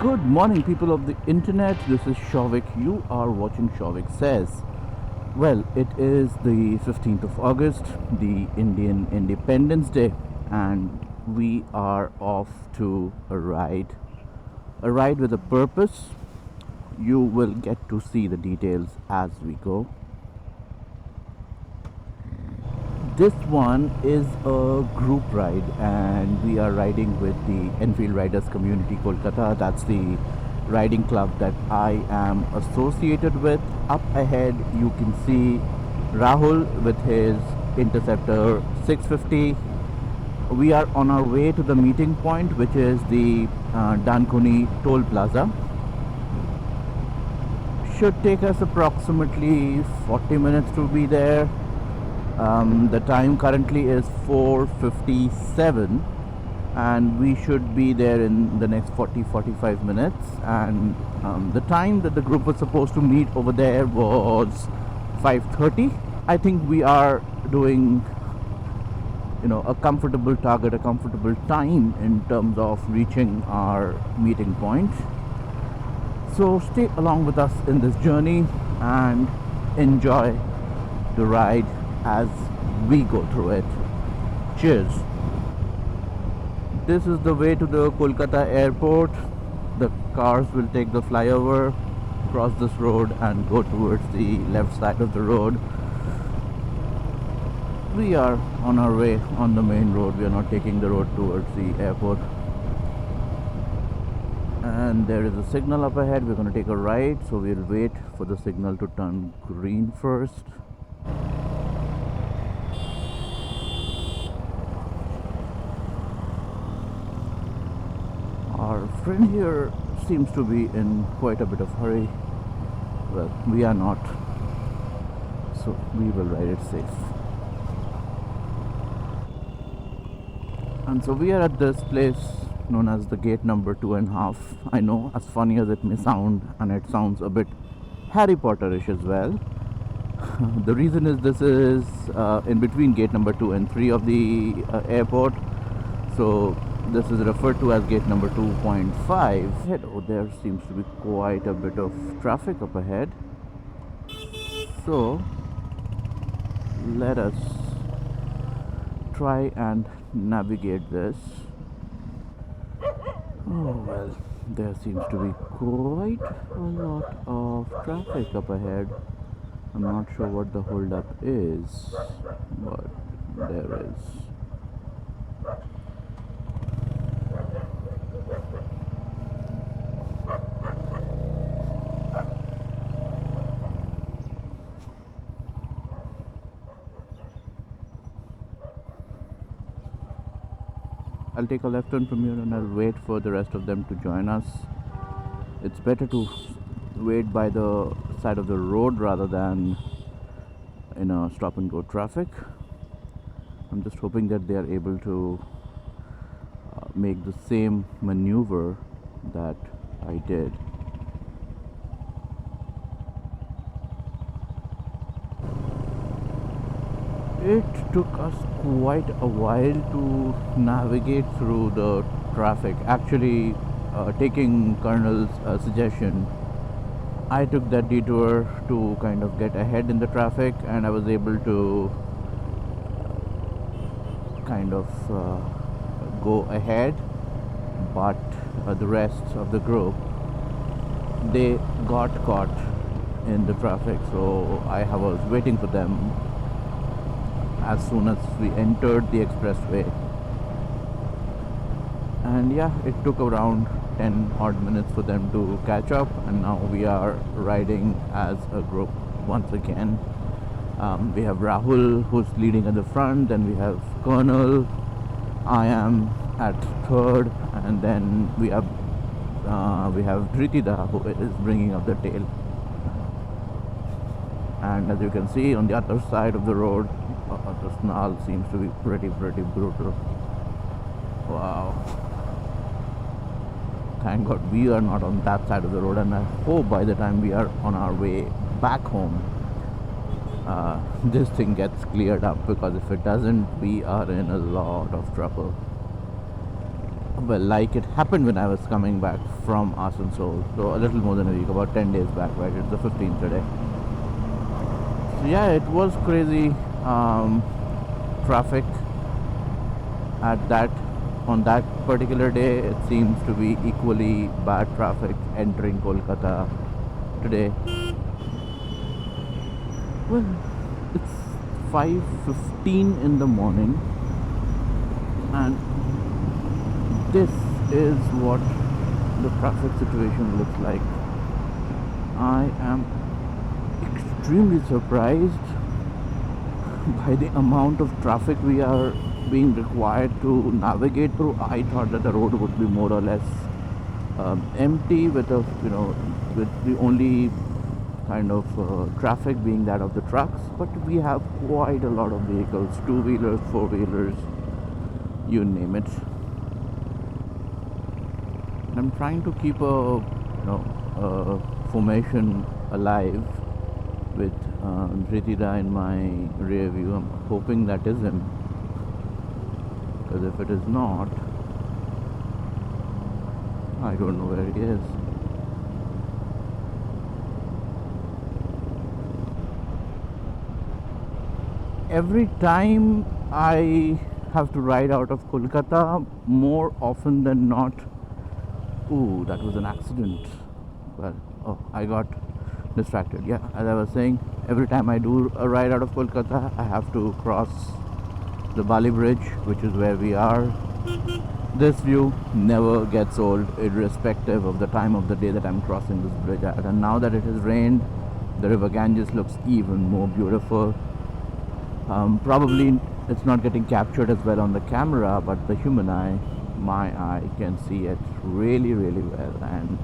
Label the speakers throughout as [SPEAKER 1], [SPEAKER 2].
[SPEAKER 1] Good morning, people of the internet. This is Souvik. You are watching Souvik Says. Well, it is the 15th of August, the Indian Independence Day, and we are off to a ride. A ride with a purpose. You will get to see the details as we go. This one is a group ride, and we are riding with the Enfield Riders Community, Kolkata. That's the riding club that I am associated with. Up ahead, you can see Rahul with his Interceptor 650. We are on our way to the meeting point, which is the Dankuni Toll Plaza. Should take us approximately 40 minutes to be there. The time currently is 4:57, and we should be there in the next 40-45 minutes. And the time that the group was supposed to meet over there was 5:30. I think we are doing a comfortable target, a comfortable time in terms of reaching our meeting point. So stay along with us in this journey and enjoy the ride as we go through it. Cheers. This is the way to the Kolkata airport. The cars will take the flyover, cross this road and go towards the left side of the road. We are on our way on the main road. We are not taking the road towards the airport. And there is a signal up ahead. We're going to take a right, so we'll wait for the signal to turn green first. Our friend here seems to be in quite a bit of hurry. Well, we are not, so we will ride it safe. And so we are at this place known as the gate number 2.5. I know, as funny as it may sound, and it sounds a bit Harry Potterish as well. The reason is this is in between gate number 2 and 3 of the airport. So this is referred to as gate number 2.5. Oh, there seems to be quite a bit of traffic up ahead. So let us try and navigate this. Oh well, there seems to be quite a lot of traffic up ahead. I'm not sure what the holdup is, but there is. I'll take a left turn from here and I'll wait for the rest of them to join us. It's better to wait by the side of the road rather than in a stop and go traffic. I'm just hoping that they are able to make the same maneuver that I did. It took us quite a while to navigate through the traffic. Actually, taking Colonel's suggestion, I took that detour to kind of get ahead in the traffic, and I was able to kind of go ahead. But the rest of the group, they got caught in the traffic, so I was waiting for them as soon as we entered the expressway. And yeah, it took around 10 odd minutes for them to catch up, and now we are riding as a group once again. We have Rahul who's leading at the front, then we have Colonel, I am at third, and then we have Dhritida who is bringing up the tail. And as you can see on the other side of the road, the snarl seems to be pretty brutal. Wow. Thank God we are not on that side of the road, and I hope by the time we are on our way back home, this thing gets cleared up, because if it doesn't, we are in a lot of trouble. well, like it happened when I was coming back from Asansol, so a little more than a week, about 10 days back, right? It's the 15th today. So yeah, it was crazy traffic at that on that particular day. It seems to be equally bad traffic entering Kolkata today. Well, it's 5:15 in the morning, and this is what the traffic situation looks like. I am extremely surprised by the amount of traffic we are being required to navigate through. I thought that the road would be more or less empty, with with the only kind of traffic being that of the trucks, but we have quite a lot of vehicles, two-wheelers, four-wheelers, you name it. And I'm trying to keep a formation alive with Řtаja in my rear view. I'm hoping that is him, because if it is not, I don't know where he is. Every time I have to ride out of Kolkata, more often than not, ooh, that was an accident. Well, oh, I got distracted. Yeah, as I was saying, every time I do a ride out of Kolkata, I have to cross the Bali Bridge, which is where we are. This view never gets old, irrespective of the time of the day that I'm crossing this bridge at. And now that it has rained, the river Ganges looks even more beautiful. Probably it's not getting captured as well on the camera, but the human eye, my eye, can see it really, really well, and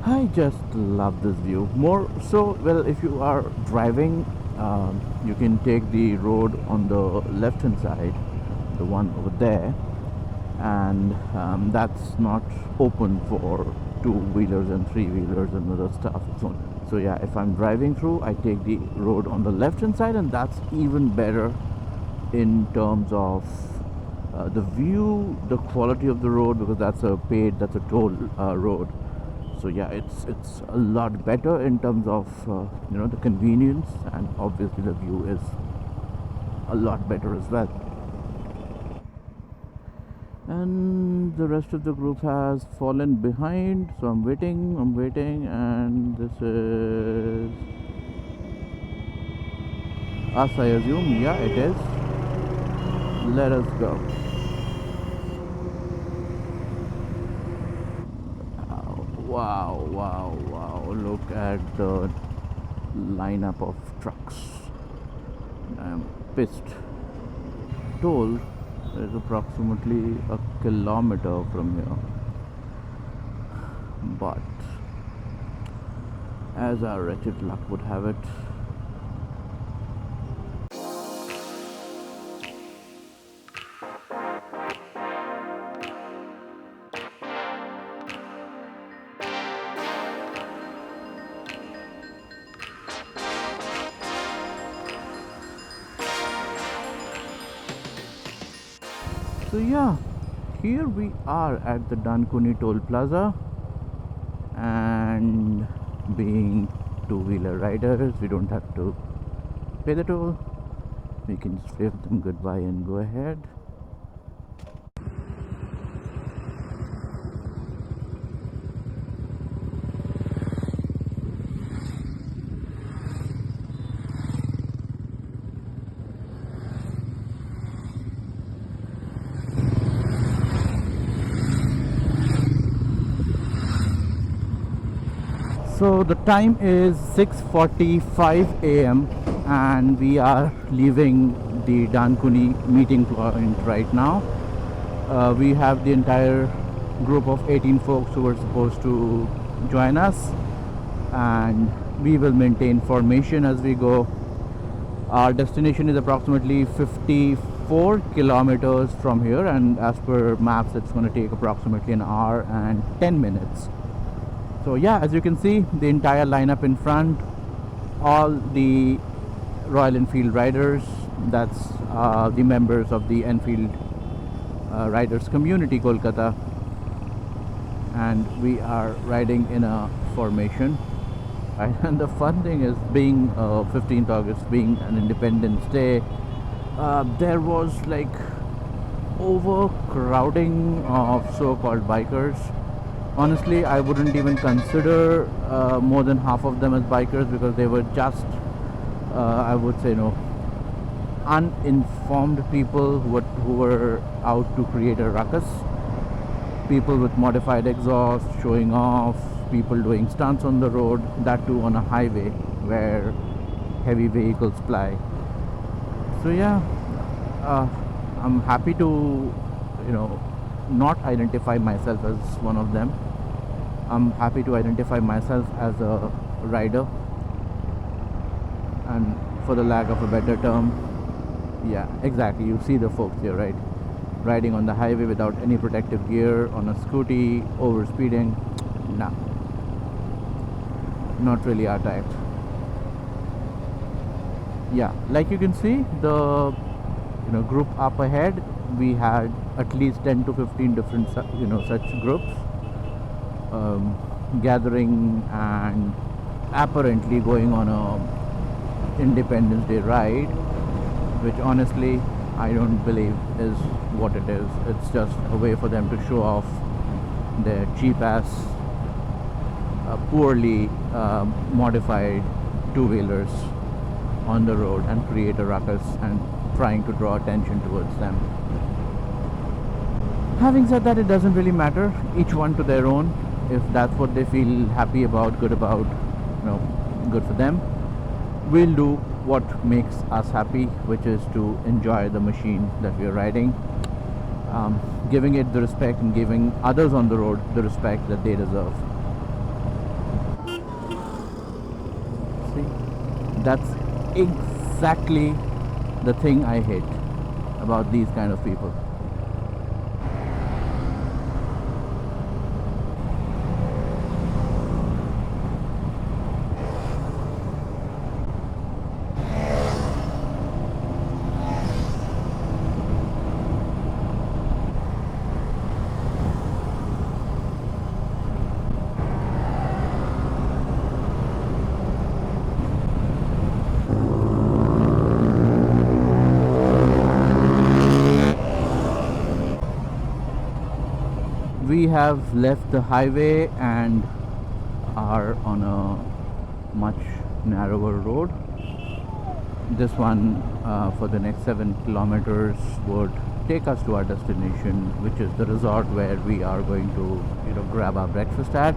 [SPEAKER 1] I just love this view. More so, well, if you are driving, you can take the road on the left hand side, the one over there, and that's not open for two-wheelers and three-wheelers and other stuff. So yeah, if I'm driving through, I take the road on the left hand side, and that's even better in terms of the view, the quality of the road, because that's a toll road. So yeah, it's a lot better in terms of the convenience, and obviously the view is a lot better as well. And the rest of the group has fallen behind, so I'm waiting, and this is us, I assume. Yeah, it is. Let us go. Wow, wow, wow. Look at the lineup of trucks. I'm pissed. Toll is approximately a kilometer from here. But as our wretched luck would have it, so yeah, here we are at the Dankuni Toll Plaza, and being two-wheeler riders, we don't have to pay the toll. We can just wave them goodbye and go ahead. So the time is 6:45 a.m. and we are leaving the Dankuni meeting point right now. We have the entire group of 18 folks who were supposed to join us, and we will maintain formation as we go. Our destination is approximately 54 kilometers from here, and as per maps it's going to take approximately an hour and 10 minutes. So yeah, as you can see, the entire lineup in front, all the Royal Enfield riders, that's the members of the Enfield Riders Community, Kolkata, and we are riding in a formation. Right? And the fun thing is, being 15th August, being an Independence Day, there was like overcrowding of so-called bikers. Honestly, I wouldn't even consider more than half of them as bikers, because they were just, I would say, uninformed people who were out to create a ruckus. People with modified exhaust, showing off, people doing stunts on the road, that too on a highway where heavy vehicles ply. So yeah, I'm happy to, not identify myself as one of them. I'm happy to identify myself as a rider, and for the lack of a better term, yeah, exactly. You see the folks here, right? Riding on the highway without any protective gear, on a scooty, over speeding. Nah, not really our type. Yeah, like you can see, the group up ahead, we had at least 10 to 15 different such groups gathering and apparently going on a Independence Day ride, which honestly I don't believe is what it is. It's just a way for them to show off their cheap ass, poorly modified two-wheelers on the road and create a ruckus and trying to draw attention towards them. Having said that, it doesn't really matter. Each one to their own. If that's what they feel happy about, good about, good for them. We'll do what makes us happy, which is to enjoy the machine that we are riding, giving it the respect and giving others on the road the respect that they deserve. See, that's exactly the thing I hate about these kind of people. We have left the highway and are on a much narrower road. This one for the next 7 kilometers would take us to our destination, which is the resort where we are going to grab our breakfast at.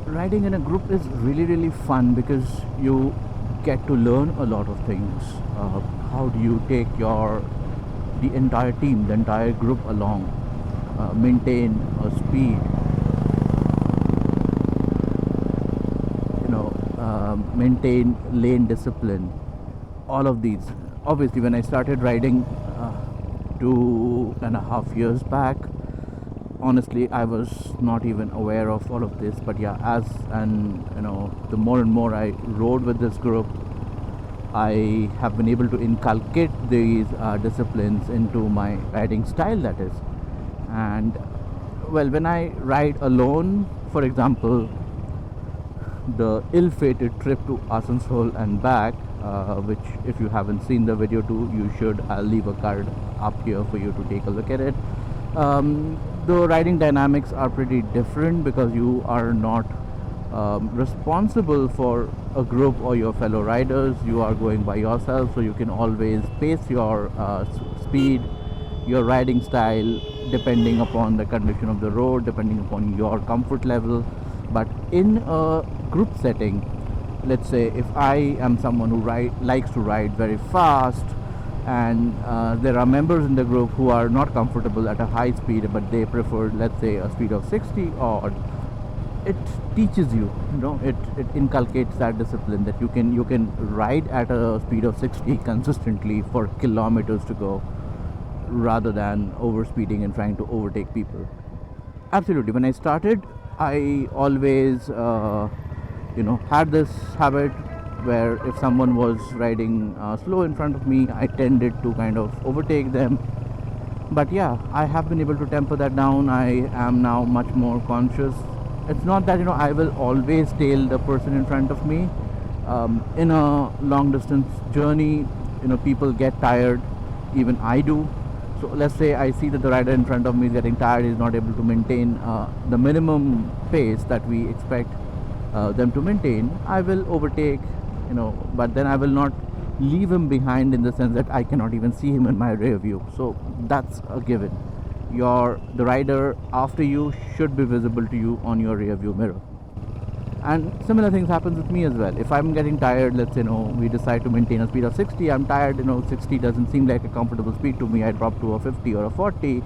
[SPEAKER 1] Riding in a group is really fun because you get to learn a lot of things. How do you take the entire team, the entire group along? Maintain a speed, maintain lane discipline, all of these. Obviously, when I started riding 2.5 years back, honestly, I was not even aware of all of this. But yeah, the more and more I rode with this group, I have been able to inculcate these disciplines into my riding style, that is. And well, when I ride alone, for example, the ill-fated trip to Asansol and back, which if you haven't seen the video too, you should. I'll leave a card up here for you to take a look at it. The riding dynamics are pretty different because you are not responsible for a group or your fellow riders. You are going by yourself, so you can always pace your speed, your riding style, depending upon the condition of the road, depending upon your comfort level. But in a group setting, let's say if I am someone who likes to ride very fast, and there are members in the group who are not comfortable at a high speed, but they prefer, let's say, a speed of 60 odd, it teaches you, it inculcates that discipline that you can ride at a speed of 60 consistently for kilometers to go, rather than overspeeding and trying to overtake people. Absolutely. When I started, I always had this habit where if someone was riding slow in front of me, I tended to kind of overtake them. But yeah, I have been able to temper that down. I am now much more conscious. It's not that I will always tail the person in front of me. In a long distance journey, people get tired. Even I do. So let's say I see that the rider in front of me is getting tired, is not able to maintain the minimum pace that we expect them to maintain. I will overtake, but then I will not leave him behind, in the sense that I cannot even see him in my rear view. So that's a given. The rider after you should be visible to you on your rear view mirror. And similar things happens with me as well. If I'm getting tired, let's say we decide to maintain a speed of 60, I'm tired, 60 doesn't seem like a comfortable speed to me, I drop to a 50 or a 40.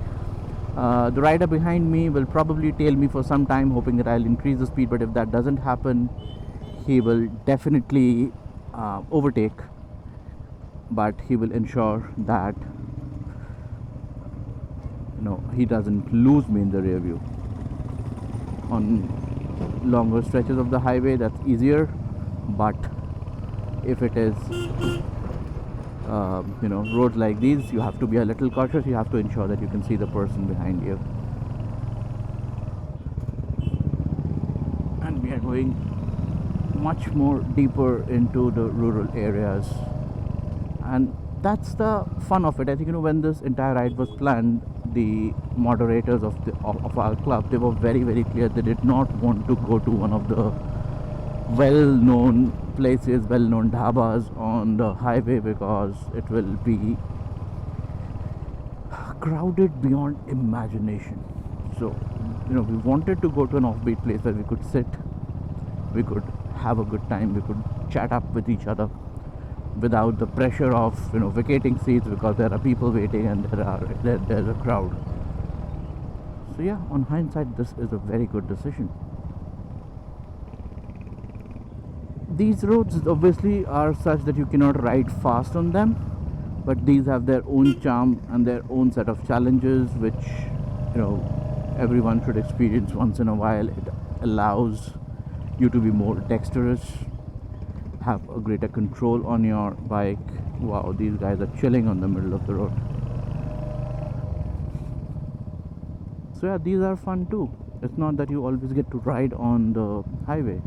[SPEAKER 1] The rider behind me will probably tail me for some time, hoping that I'll increase the speed. But if that doesn't happen, he will definitely overtake, but he will ensure that he doesn't lose me in the rear view. On longer stretches of the highway, that's easier, but if it is roads like these, you have to be a little cautious. You have to ensure that you can see the person behind you. And we are going much more deeper into the rural areas, and that's the fun of it. I think when this entire ride was planned, the moderators of our club, they were very, very clear. They did not want to go to one of the well-known places, well-known dhabas on the highway, because it will be crowded beyond imagination. So we wanted to go to an offbeat place where we could sit, we could have a good time, we could chat up with each other without the pressure of vacating seats because there are people waiting and there's a crowd. So yeah, on hindsight, this is a very good decision. These roads obviously are such that you cannot ride fast on them, but these have their own charm and their own set of challenges, which everyone should experience once in a while. It allows you to be more dexterous, have a greater control on your bike. Wow, these guys are chilling on the middle of the road. So yeah, these are fun too. It's not that you always get to ride on the highway.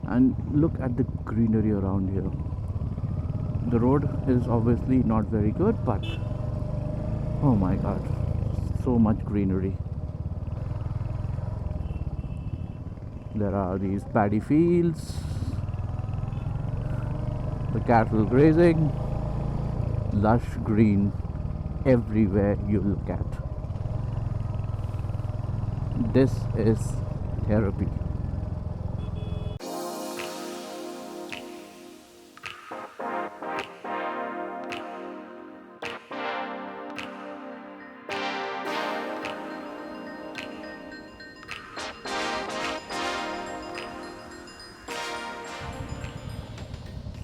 [SPEAKER 1] And look at the greenery around here. The road is obviously not very good, but oh my god, so much greenery. There are these paddy fields, the cattle grazing, lush green everywhere you look at. This is therapy.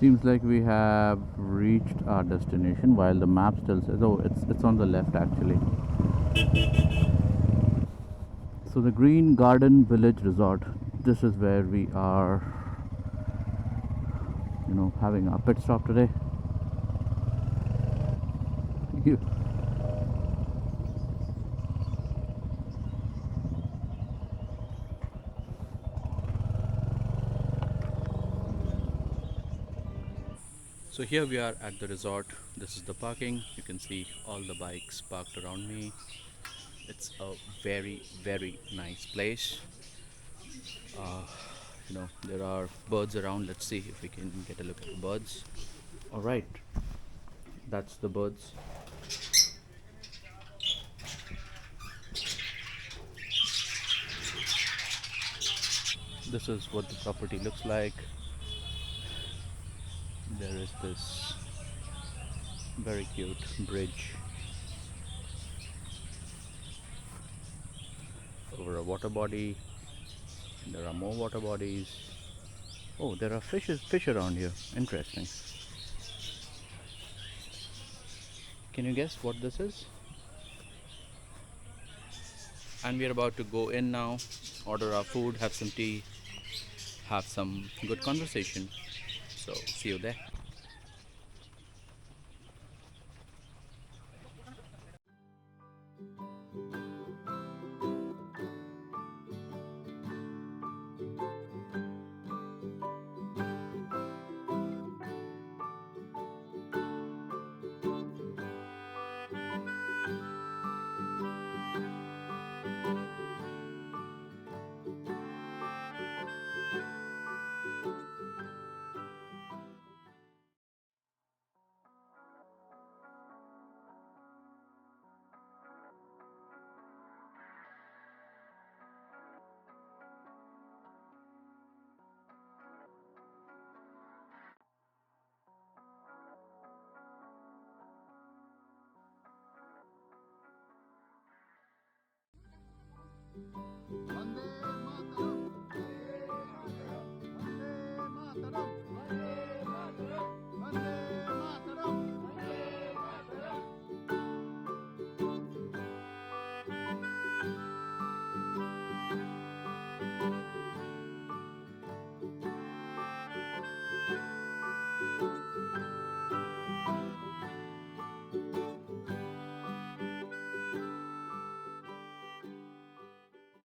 [SPEAKER 1] Seems like we have reached our destination, while the map still says, oh, it's on the left actually. So the Green Garden Village Resort, this is where we are having our pit stop today. So here we are at the resort. This is the parking. You can see all the bikes parked around me. It's a very, very nice place. There are birds around. Let's see if we can get a look at the birds. All right, that's the birds. This is what the property looks like. There is this very cute bridge over a water body. There are more water bodies. Oh, there are fish around here. Interesting. Can you guess what this is? And we are about to go in now, order our food, have some tea, have some good conversation.
[SPEAKER 2] So see you there.